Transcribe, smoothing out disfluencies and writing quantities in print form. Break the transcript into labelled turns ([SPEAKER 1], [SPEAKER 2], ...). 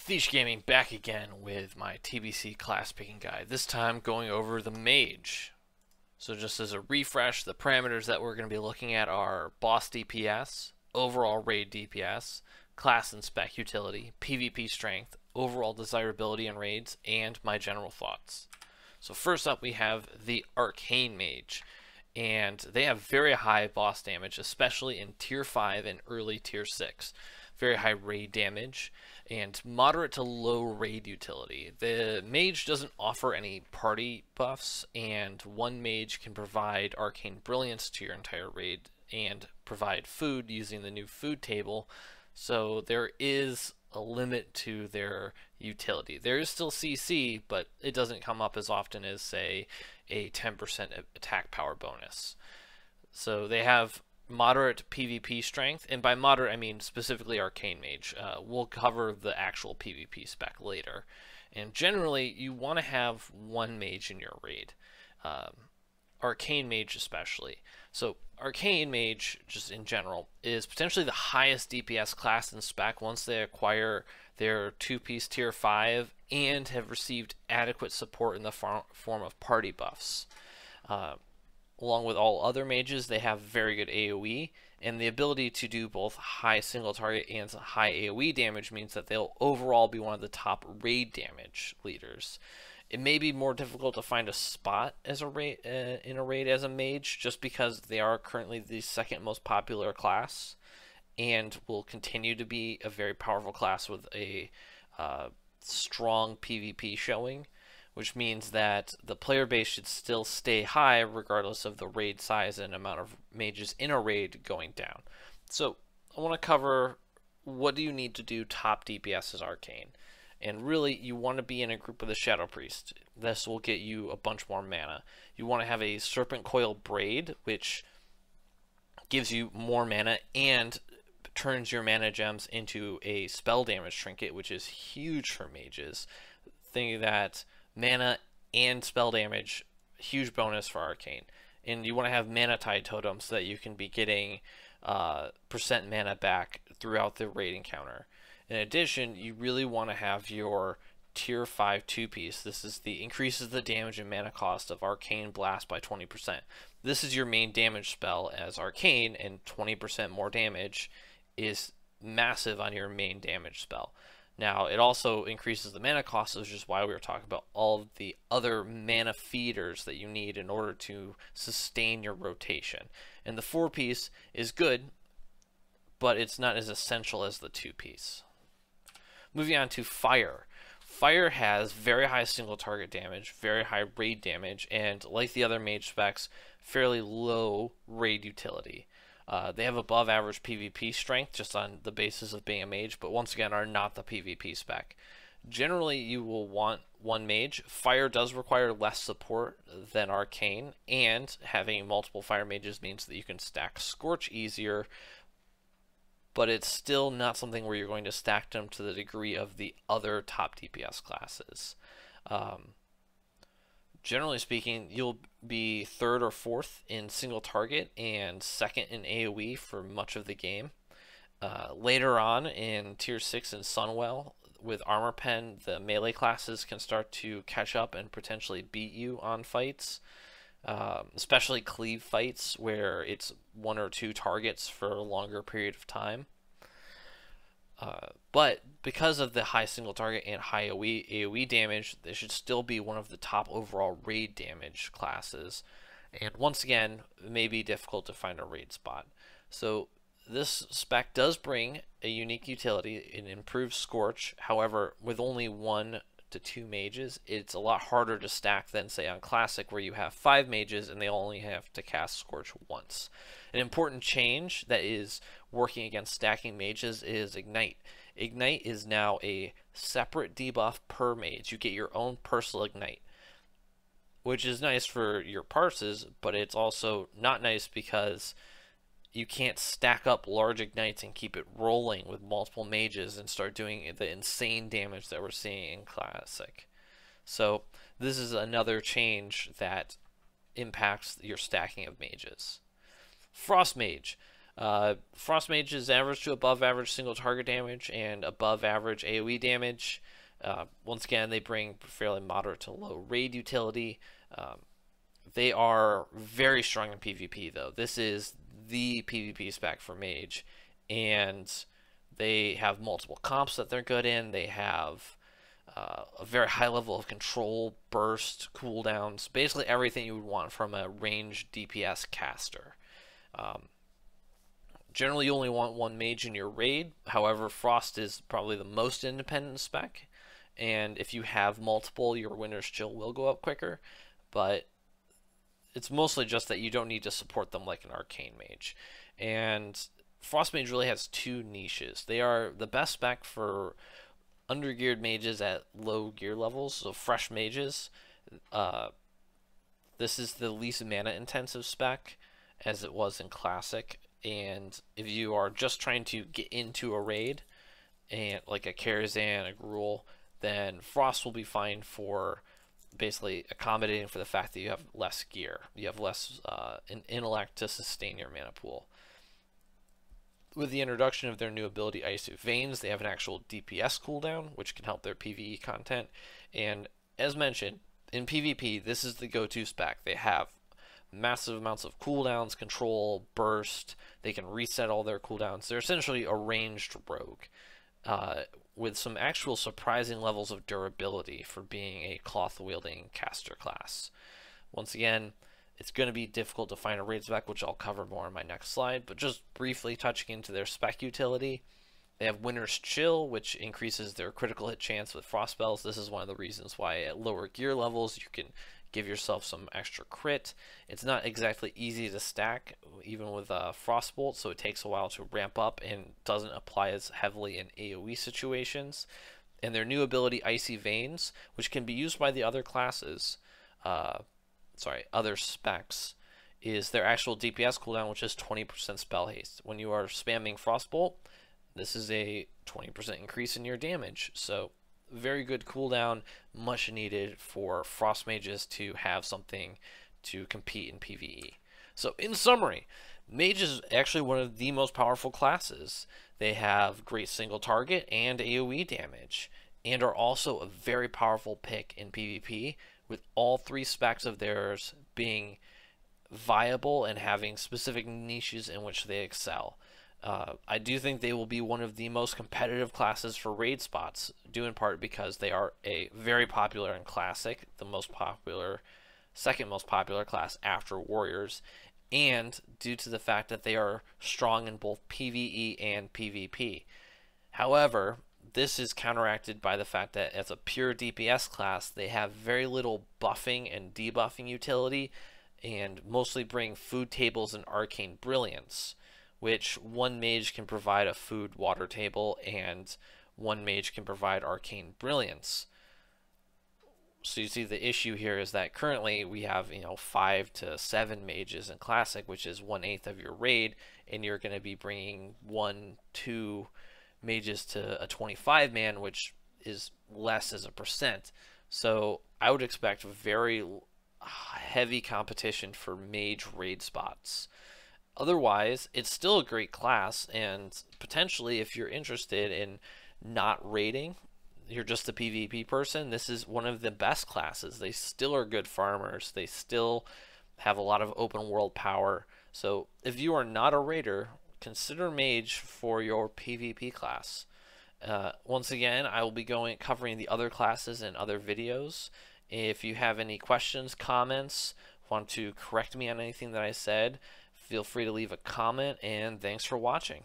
[SPEAKER 1] Thish Gaming back again with my TBC class picking guide, this time going over the Mage. So just as a refresh, the parameters that we're going to be looking at are boss DPS, overall raid DPS, class and spec utility, PvP strength, overall desirability in raids, and my general thoughts. So first up we have the Arcane Mage, and they have very high boss damage, especially in tier 5 and early tier 6. Very high raid damage and moderate to low raid utility. The mage doesn't offer any party buffs, and one mage can provide arcane brilliance to your entire raid and provide food using the new food table, so there is a limit to their utility. There is still CC, but it doesn't come up as often as, say, a 10% attack power bonus. So they have moderate PvP strength, and by moderate I mean specifically Arcane Mage. We'll cover the actual PvP spec later. And generally you want to have one mage in your raid, Arcane Mage especially. So Arcane Mage, just in general, is potentially the highest DPS class in spec once they acquire their 2-piece tier 5 and have received adequate support in the form of party buffs. Along with all other mages, they have very good AoE, and the ability to do both high single target and high AoE damage means that they'll overall be one of the top raid damage leaders. It may be more difficult to find a spot as a raid, in a raid as a mage, just because they are currently the second most popular class, and will continue to be a very powerful class with a strong PvP showing, which means that the player base should still stay high regardless of the raid size and amount of mages in a raid going down. So I want to cover what do you need to do top DPS as Arcane. And really, you want to be in a group with a Shadow Priest. This will get you a bunch more mana. You want to have a Serpent Coil Braid, which gives you more mana and turns your mana gems into a spell damage trinket, which is huge for mages. Thinking that mana and spell damage, huge bonus for Arcane. And you want to have mana tide totems so that you can be getting percent mana back throughout the raid encounter. In addition, you really want to have your tier 5 2-piece. This is the increases the damage and mana cost of Arcane Blast by 20%. This is your main damage spell as Arcane, and 20% more damage is massive on your main damage spell. Now, it also increases the mana cost, which is why we were talking about all of the other mana feeders that you need in order to sustain your rotation. And the 4-piece is good, but it's not as essential as the 2-piece. Moving on to Fire. Fire has very high single target damage, very high raid damage, and like the other mage specs, fairly low raid utility. They have above average PvP strength just on the basis of being a mage, but once again are not the PvP spec. Generally you will want one mage. Fire does require less support than Arcane, and having multiple fire mages means that you can stack Scorch easier, but it's still not something where you're going to stack them to the degree of the other top DPS classes. Generally speaking, you'll be 3rd or 4th in single target and 2nd in AoE for much of the game. Later on in tier 6 in Sunwell, with Armor Pen, the melee classes can start to catch up and potentially beat you on fights. Especially cleave fights where it's 1 or 2 targets for a longer period of time. But because of the high single target and high AoE damage, they should still be one of the top overall raid damage classes. And once again, it may be difficult to find a raid spot. So this spec does bring a unique utility. It improves Scorch. However, with only 1 to 2 mages, it's a lot harder to stack than, say, on Classic, where you have 5 mages and they only have to cast Scorch once. An important change that is working against stacking mages is Ignite. Ignite is now a separate debuff per mage. You get your own personal Ignite, which is nice for your parses, but it's also not nice because you can't stack up large ignites and keep it rolling with multiple mages and start doing the insane damage that we're seeing in Classic. So this is another change that impacts your stacking of mages. Frost Mage. Frost Mage is average to above average single target damage and above average AoE damage. Once again, they bring fairly moderate to low raid utility. They are very strong in PvP, though. This is the PvP spec for Mage, and they have multiple comps that they're good in. They have a very high level of control, burst, cooldowns, basically everything you would want from a ranged DPS caster. Generally, you only want one Mage in your raid. However, Frost is probably the most independent spec, and if you have multiple, your Winter's Chill will go up quicker, but it's mostly just that you don't need to support them like an Arcane Mage. And Frost Mage really has two niches. They are the best spec for undergeared mages at low gear levels, so fresh mages. This is the least mana intensive spec as it was in Classic, and if you are just trying to get into a raid, and like a Karazhan, a Gruul, then Frost will be fine for basically accommodating for the fact that you have less gear. You have less intellect to sustain your mana pool. With the introduction of their new ability, Icy Veins, they have an actual DPS cooldown, which can help their PvE content. And as mentioned, in PvP, this is the go-to spec. They have massive amounts of cooldowns, control, burst. They can reset all their cooldowns. They're essentially a ranged rogue, with some actual surprising levels of durability for being a cloth-wielding caster class. Once again, it's going to be difficult to find a raid spec, which I'll cover more in my next slide, but just briefly touching into their spec utility. They have Winter's Chill, which increases their critical hit chance with frost spells. This is one of the reasons why at lower gear levels you can give yourself some extra crit. It's not exactly easy to stack, even with Frostbolt, so it takes a while to ramp up and doesn't apply as heavily in AoE situations. And their new ability, Icy Veins, which can be used by the other classes, other specs, is their actual DPS cooldown, which is 20% spell haste. When you are spamming Frostbolt, this is a 20% increase in your damage. So very good cooldown, much needed for Frost Mages to have something to compete in PvE. So in summary, Mage is actually one of the most powerful classes. They have great single target and AoE damage, and are also a very powerful pick in PvP, with all three specs of theirs being viable and having specific niches in which they excel. I do think they will be one of the most competitive classes for raid spots, due in part because they are a very popular in Classic, the most popular, second most popular class after Warriors, and due to the fact that they are strong in both PvE and PvP. However, this is counteracted by the fact that as a pure DPS class, they have very little buffing and debuffing utility, and mostly bring food tables and arcane brilliance, which one mage can provide a food water table and one mage can provide arcane brilliance. So you see the issue here is that currently we have 5 to 7 mages in Classic, which is 1/8 of your raid, and you're going to be bringing 1-2 mages to a 25-man, which is less as a percent. So I would expect very heavy competition for mage raid spots. Otherwise, it's still a great class, and potentially if you're interested in not raiding, you're just a PvP person, this is one of the best classes. They still are good farmers. They still have a lot of open world power. So if you are not a raider, consider Mage for your PvP class. Once again, I will be covering the other classes in other videos. If you have any questions, comments, want to correct me on anything that I said, feel free to leave a comment, and thanks for watching.